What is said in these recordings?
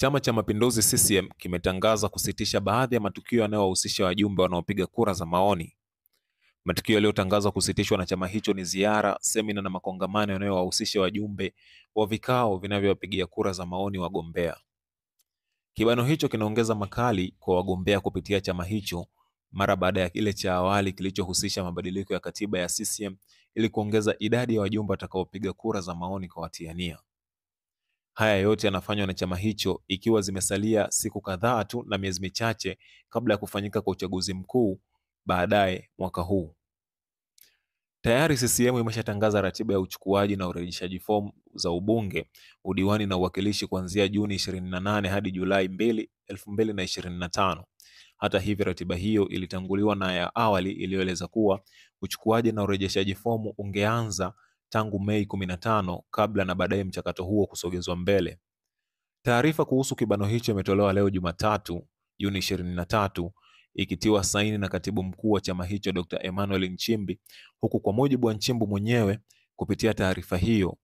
Chama cha Mapinduzi CCM kimetangaza kusitisha baadhi ya matukio yanayowahusisha wajumbe wanaopiga kura za maoni. Matukio yaliyotangazwa kusitishwa na chama hicho ni ziara, semina na makongamano yanayowahusisha wajumbe wa vikao vinavyowapigia kura za maoni wagombea. Kibano hicho kinaongeza makali kwa wagombea kupitia chama hicho mara baada ya kile cha awali kilichohusisha mabadiliko ya katiba ya CCM ili kuongeza idadi ya wajumbe watakaopiga kura za maoni kwa watiania. Haya yote yanafanywa na chama hicho ikiwa zimesalia siku kadhaa tu na miezi michache kabla ya kufanyika kwa uchaguzi mkuu baadaye mwaka huu. Tayari CCM imeshatangaza ratiba ya uchukuaji na urejeshaji fomu za ubunge, udiwani na uwakilishi kuanzia Juni 28 hadi Julai 2, 2025. Hata hivyo, ratiba hiyo ilitanguliwa na ya awali iliyoeleza kuwa uchukuaji na urejeshaji fomu ungeanza tangu Mei 15 kabla na baadaye mchakato huo kusogezwa mbele. Taarifa kuhusu kibano hicho imetolewa leo Jumatatu, Juni 23, ikitiwa saini na katibu mkuu wa chama hicho Dr. Emmanuel Nchimbi, huku kwa mujibu wa Nchimbi mwenyewe kupitia taarifa hiyo,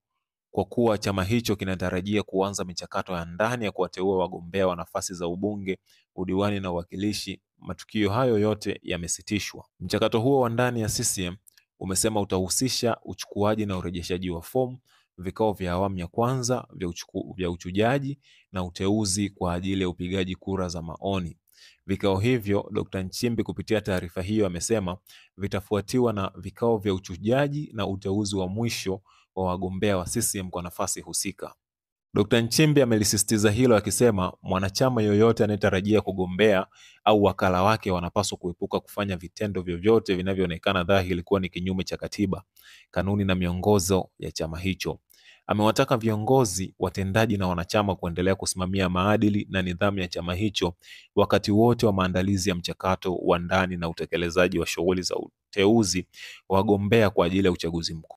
kwa kuwa chama hicho kinatarajia kuanza michakato ya ndani ya kuwateua wagombea wa nafasi za ubunge, udiwani na uwakilishi, matukio hayo yote yamesitishwa. Mchakato huo wa ndani ya CCM umesema utahusisha uchukuaji na urejeshaji wa fomu, vikao vya awamu ya kwanza vya uchujaji na uteuzi kwa ajili ya upigaji kura za maoni. Vikao hivyo, Dr. Nchimbi kupitia taarifa hiyo amesema vitafuatiwa na vikao vya uchujaji na uteuzi wa mwisho wa wagombea wa CCM kwa nafasi husika. Dr. Nchimbi amelisisitiza hilo akisema mwanachama yoyote anayetarajia kugombea au wakala wake wanapaswa kuepuka kufanya vitendo vyovyote vinavyoonekana dhahiri kuwa ni kinyume cha katiba, kanuni na miongozo ya chama hicho. Amewataka viongozi, watendaji na wanachama kuendelea kusimamia maadili na nidhamu ya chama hicho wakati wote wa maandalizi ya mchakato wa ndani na utekelezaji wa shughuli za uteuzi wa wagombea kwa ajili ya uchaguzi mkuu.